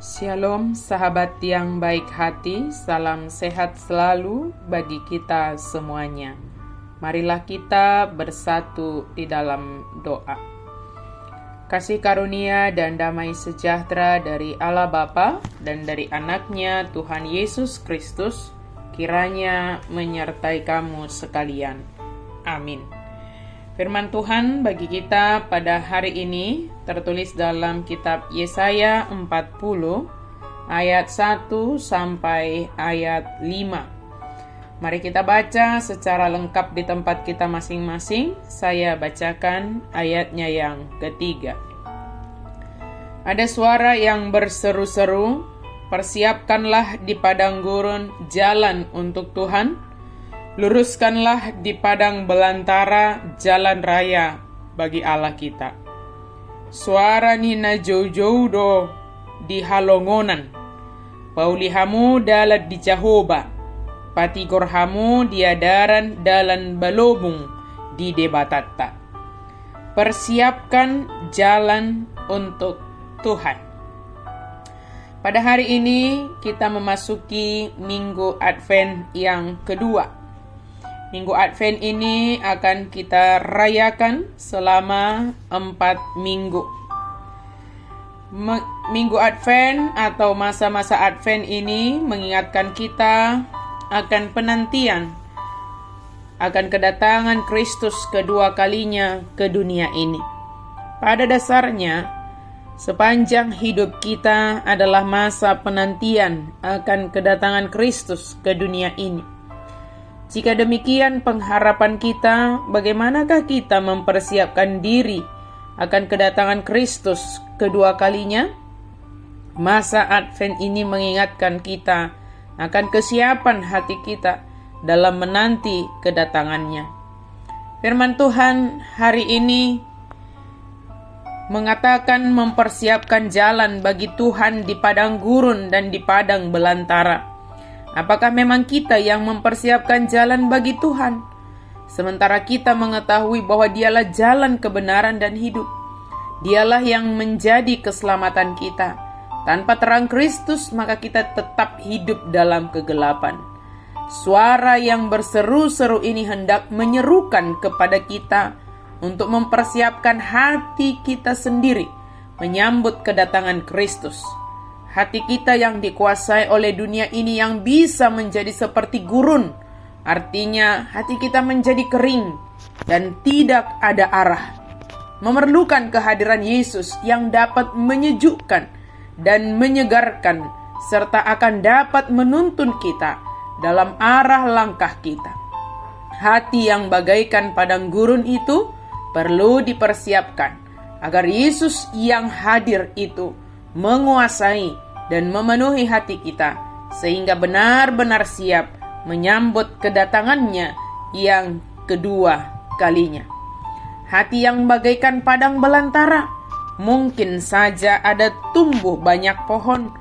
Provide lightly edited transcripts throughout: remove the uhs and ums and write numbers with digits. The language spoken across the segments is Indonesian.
Shalom sahabat yang baik hati, salam sehat selalu bagi kita semuanya. Marilah kita bersatu di dalam doa. Kasih karunia dan damai sejahtera dari Allah Bapa dan dari anaknya Tuhan Yesus Kristus kiranya menyertai kamu sekalian. Amin. Firman Tuhan bagi kita pada hari ini tertulis dalam kitab Yesaya 40 ayat 1 sampai ayat 5. Mari kita baca secara lengkap di tempat kita masing-masing. Saya bacakan ayatnya yang ketiga. Ada suara yang berseru-seru, "Persiapkanlah di padang gurun jalan untuk Tuhan. Luruskanlah di padang belantara jalan raya bagi Allah kita. Suara nina jauh-jauh do di halongonan. Paulihamu dalat di Jahoba. Patigorhamu diadaran dalan balobung di debatatta. Persiapkan jalan untuk Tuhan." Pada hari ini kita memasuki Minggu Advent yang kedua. Minggu Advent ini akan kita rayakan selama 4 minggu. Minggu Advent atau masa-masa Advent ini mengingatkan kita akan penantian, akan kedatangan Kristus kedua kalinya ke dunia ini. Pada dasarnya, sepanjang hidup kita adalah masa penantian akan kedatangan Kristus ke dunia ini. Jika demikian pengharapan kita, bagaimanakah kita mempersiapkan diri akan kedatangan Kristus kedua kalinya? Masa Advent ini mengingatkan kita akan kesiapan hati kita dalam menanti kedatangannya. Firman Tuhan hari ini mengatakan mempersiapkan jalan bagi Tuhan di padang gurun dan di padang belantara. Apakah memang kita yang mempersiapkan jalan bagi Tuhan? Sementara kita mengetahui bahwa Dialah jalan kebenaran dan hidup. Dialah yang menjadi keselamatan kita. Tanpa terang Kristus, maka kita tetap hidup dalam kegelapan. Suara yang berseru-seru ini hendak menyerukan kepada kita untuk mempersiapkan hati kita sendiri menyambut kedatangan Kristus. Hati kita yang dikuasai oleh dunia ini yang bisa menjadi seperti gurun. Artinya hati kita menjadi kering dan tidak ada arah. Memerlukan kehadiran Yesus yang dapat menyejukkan dan menyegarkan serta akan dapat menuntun kita dalam arah langkah kita. Hati yang bagaikan padang gurun itu perlu dipersiapkan agar Yesus yang hadir itu menguasai dan memenuhi hati kita sehingga benar-benar siap menyambut kedatangannya yang kedua kalinya. Hati yang bagaikan padang belantara, mungkin saja ada tumbuh banyak pohon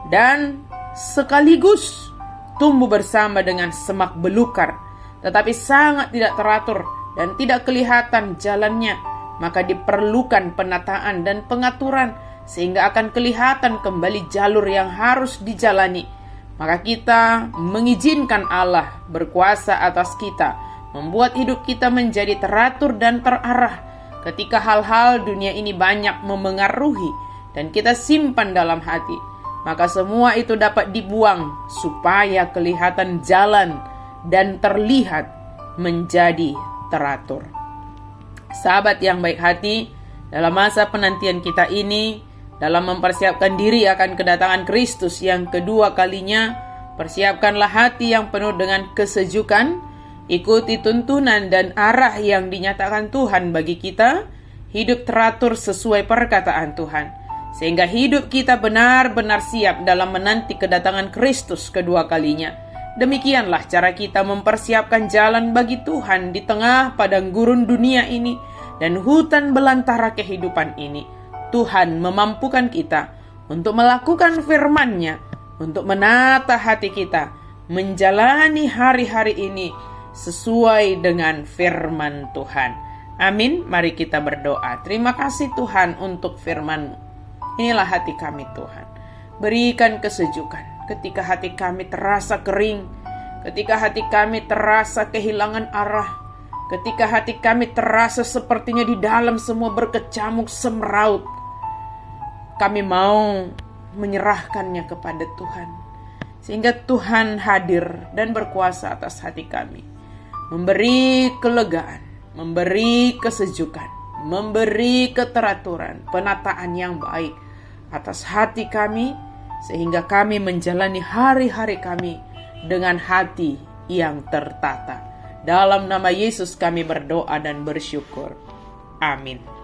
dan sekaligus tumbuh bersama dengan semak belukar, tetapi sangat tidak teratur dan tidak kelihatan jalannya, maka diperlukan penataan dan pengaturan sehingga akan kelihatan kembali jalur yang harus dijalani. Maka kita mengizinkan Allah berkuasa atas kita, membuat hidup kita menjadi teratur dan terarah ketika hal-hal dunia ini banyak memengaruhi dan kita simpan dalam hati. Maka semua itu dapat dibuang supaya kelihatan jalan dan terlihat menjadi teratur. Sahabat yang baik hati, dalam masa penantian kita ini, dalam mempersiapkan diri akan kedatangan Kristus yang kedua kalinya, persiapkanlah hati yang penuh dengan kesejukan, ikuti tuntunan dan arah yang dinyatakan Tuhan bagi kita, hidup teratur sesuai perkataan Tuhan, sehingga hidup kita benar-benar siap dalam menanti kedatangan Kristus kedua kalinya. Demikianlah cara kita mempersiapkan jalan bagi Tuhan di tengah padang gurun dunia ini dan hutan belantara kehidupan ini. Tuhan memampukan kita untuk melakukan firman-Nya, untuk menata hati kita, menjalani hari-hari ini sesuai dengan firman Tuhan. Amin. Mari kita berdoa. Terima kasih Tuhan untuk firman-Mu. Inilah hati kami Tuhan. Berikan kesejukan ketika hati kami terasa kering, ketika hati kami terasa kehilangan arah, ketika hati kami terasa sepertinya di dalam semua berkecamuk semeraut. Kami mau menyerahkannya kepada Tuhan, sehingga Tuhan hadir dan berkuasa atas hati kami, memberi kelegaan, memberi kesejukan, memberi keteraturan, penataan yang baik atas hati kami, sehingga kami menjalani hari-hari kami dengan hati yang tertata. Dalam nama Yesus kami berdoa dan bersyukur. Amin.